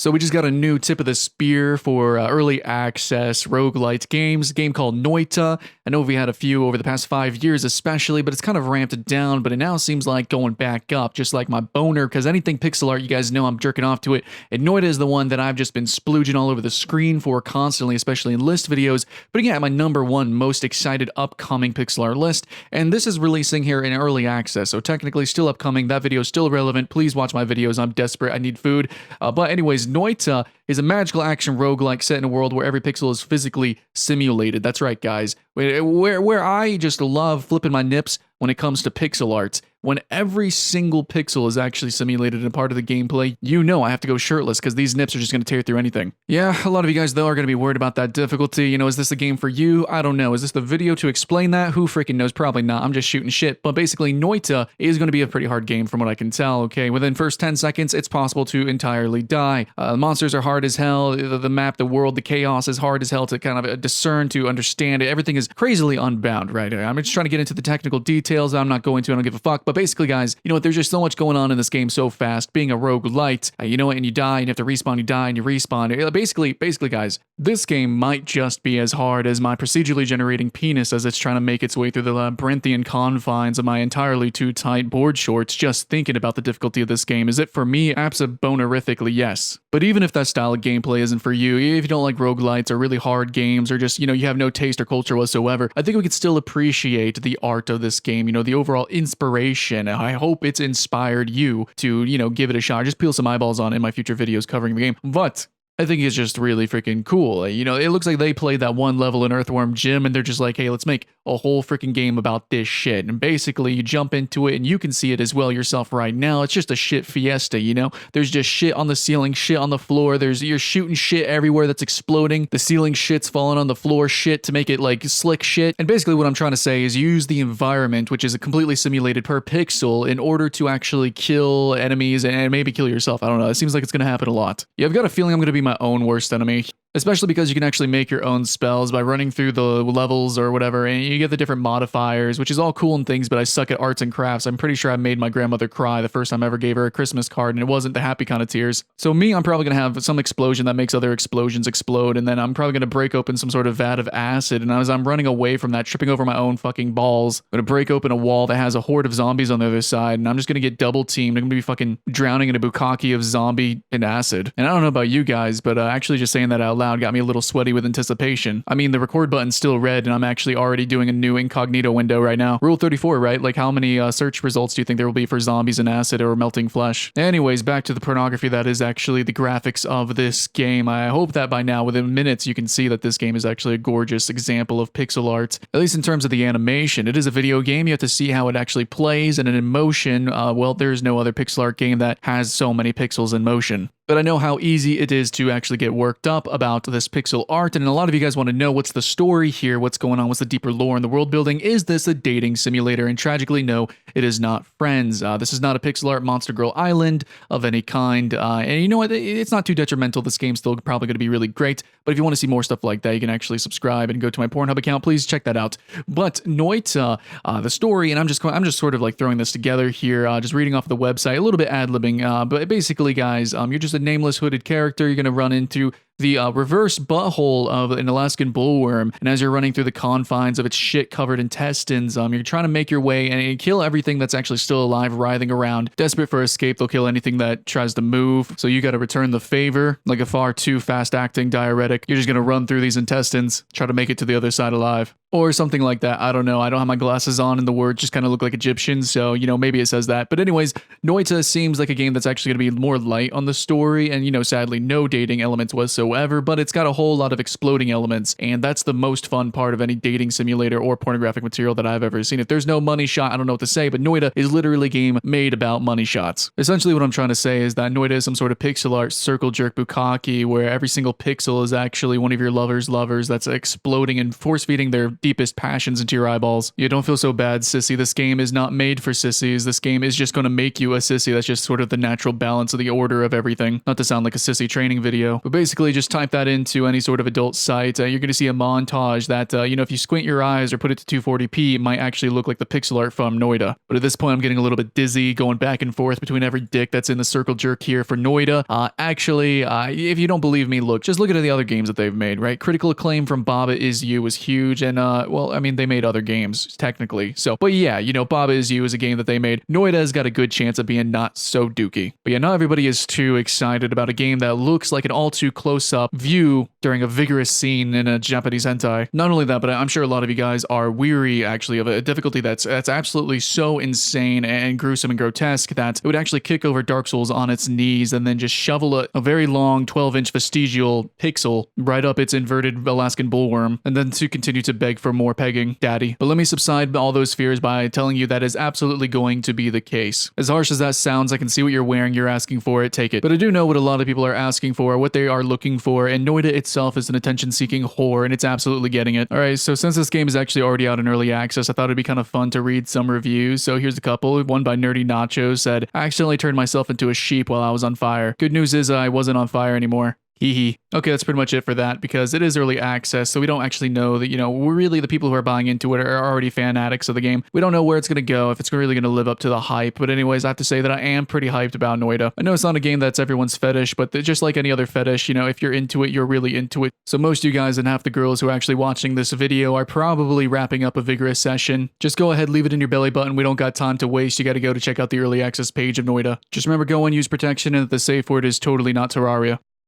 So we just got a new tip of the spear for early access roguelite games, a game called Noita. I know we had a few over the past 5 years especially, but it's kind of ramped down, but it now seems like going back up, just like my boner, because anything pixel art, you guys know I'm jerking off to it. And Noita is the one that I've just been splooging all over the screen for constantly, especially in list videos, putting it at my #1 most excited upcoming pixel art list. And this is releasing here in early access, so technically still upcoming. That video is still relevant. Please watch my videos. I'm desperate. I need food. But anyways, Noita is a magical action roguelike set in a world where every pixel is physically simulated. That's right, guys. Where I just love flipping my nips when it comes to pixel art. When every single pixel is actually simulated and part of the gameplay, you know I have to go shirtless because these nips are just going to tear through anything. Yeah, a lot of you guys, though, are going to be worried about that difficulty. You know, is this a game for you? I don't know. Is this the video to explain that? Who freaking knows? Probably not. I'm just shooting shit. But basically, Noita is going to be a pretty hard game from what I can tell, okay? Within first 10 seconds, it's possible to entirely die. Monsters are hard as hell. The map, the world, the chaos is hard as hell to kind of discern, to understand. Everything is crazily unbound right here. I'm just trying to get into the technical details. I'm not going to. I don't give a fuck. But basically, guys, you know what? There's just so much going on in this game so fast. Being a roguelite, you know what? And you die, and you have to respawn, you die, and you respawn. Basically, guys, this game might just be as hard as my procedurally generating penis as it's trying to make its way through the labyrinthian confines of my entirely too tight board shorts. Just thinking about the difficulty of this game. Is it for me? Absolutely, yes. But even if that style of gameplay isn't for you, if you don't like roguelites or really hard games, or just, you know, you have no taste or culture whatsoever, I think we could still appreciate the art of this game, you know, the overall inspiration. I hope it's inspired you to, you know, give it a shot. Just peel some eyeballs on it in my future videos covering the game. But I think it's just really freaking cool. You know, it looks like they played that one level in Earthworm Jim and they're just like, hey, let's make a whole freaking game about this shit. And basically you jump into it and you can see it as well yourself right now. It's just a shit fiesta, you know? There's just shit on the ceiling, shit on the floor. You're shooting shit everywhere that's exploding. The ceiling shit's falling on the floor shit to make it like slick shit. And basically what I'm trying to say is use the environment, which is completely simulated per pixel, in order to actually kill enemies and maybe kill yourself. I don't know. It seems like it's going to happen a lot. Yeah, I've got a feeling I'm going to be my own worst enemy. Especially because you can actually make your own spells by running through the levels or whatever, and you get the different modifiers, which is all cool and things, but I suck at arts and crafts. I'm pretty sure I made my grandmother cry the first time I ever gave her a Christmas card, and it wasn't the happy kind of tears. So me, I'm probably going to have some explosion that makes other explosions explode, and then I'm probably going to break open some sort of vat of acid, and as I'm running away from that, tripping over my own fucking balls, I'm going to break open a wall that has a horde of zombies on the other side, and I'm just going to get double teamed. I'm going to be fucking drowning in a bukkake of zombie and acid. And I don't know about you guys, but actually just saying that out loud got me a little sweaty with anticipation. I mean, the record button's still red, and I'm actually already doing a new incognito window right now. Rule 34, right? Like, how many search results do you think there will be for zombies and acid or melting flesh? Anyways, back to the pornography that is actually the graphics of this game. I hope that by now, within minutes, you can see that this game is actually a gorgeous example of pixel art, at least in terms of the animation. It is a video game. You have to see how it actually plays, and in motion, well, there's no other pixel art game that has so many pixels in motion. But I know how easy it is to actually get worked up about this pixel art, and a lot of you guys want to know what's the story here, what's going on, what's the deeper lore in the world building. Is this a dating simulator? And tragically, no, it is not, friends. This is not a pixel art Monster Girl Island of any kind, and you know what, it's not too detrimental. This game's still probably going to be really great, but if you want to see more stuff like that, you can actually subscribe and go to my Pornhub account. Please check that out. But Noita, the story, and I'm just sort of like throwing this together here, just reading off the website, a little bit ad-libbing, but basically, guys, you're just a nameless hooded character. You're going to run into the reverse butthole of an Alaskan bullworm, and as you're running through the confines of its shit-covered intestines, you're trying to make your way and kill everything that's actually still alive, writhing around. Desperate for escape, they'll kill anything that tries to move, so you gotta return the favor. Like a far too fast-acting diuretic, you're just gonna run through these intestines, try to make it to the other side alive. Or something like that. I don't know. I don't have my glasses on, and the words just kind of look like Egyptian, so, you know, maybe it says that. But anyways, Noita seems like a game that's actually going to be more light on the story, and, you know, sadly, no dating elements whatsoever, but it's got a whole lot of exploding elements, and that's the most fun part of any dating simulator or pornographic material that I've ever seen. If there's no money shot, I don't know what to say, but Noita is literally a game made about money shots. Essentially, what I'm trying to say is that Noita is some sort of pixel art circle jerk bukkake, where every single pixel is actually one of your lovers that's exploding and force-feeding their deepest passions into your eyeballs. You don't feel so bad, sissy. This game is not made for sissies. This game is just going to make you a sissy. That's just sort of the natural balance of the order of everything. Not to sound like a sissy training video, but basically just type that into any sort of adult site, you're going to see a montage that, if you squint your eyes or put it to 240p, it might actually look like the pixel art from Noita. But at this point, I'm getting a little bit dizzy, going back and forth between every dick that's in the circle jerk here for Noita. Actually, if you don't believe me, just look at the other games that they've made, right? Critical acclaim from Baba Is You was huge, and, they made other games, technically. So, but yeah, Baba Is You is a game that they made. Noita has got a good chance of being not so dookie. But yeah, not everybody is too excited about a game that looks like an all too close-up view during a vigorous scene in a Japanese hentai. Not only that, but I'm sure a lot of you guys are weary, actually, of a difficulty that's absolutely so insane and gruesome and grotesque that it would actually kick over Dark Souls on its knees and then just shovel a very long 12-inch vestigial pixel right up its inverted Alaskan bullworm, and then to continue to beg for more pegging, daddy. But let me subside all those fears by telling you that is absolutely going to be the case. As harsh as that sounds, I can see what you're wearing, you're asking for it, take it. But I do know what a lot of people are asking for, what they are looking for, and Noita itself is an attention-seeking whore, and it's absolutely getting it. Alright, so since this game is actually already out in early access, I thought it'd be kind of fun to read some reviews. So here's a couple. One by Nerdy Nacho said, I accidentally turned myself into a sheep while I was on fire. Good news is I wasn't on fire anymore. Hee hee. Okay, that's pretty much it for that, because it is early access, so we don't actually know that, really the people who are buying into it are already fanatics of the game. We don't know where it's going to go, if it's really going to live up to the hype, but anyways, I have to say that I am pretty hyped about Noita. I know it's not a game that's everyone's fetish, but just like any other fetish, if you're into it, you're really into it. So most of you guys and half the girls who are actually watching this video are probably wrapping up a vigorous session. Just go ahead, leave it in your belly button. We don't got time to waste. You got to go to check out the early access page of Noita. Just remember, go and use protection, and that the safe word is totally not Terraria.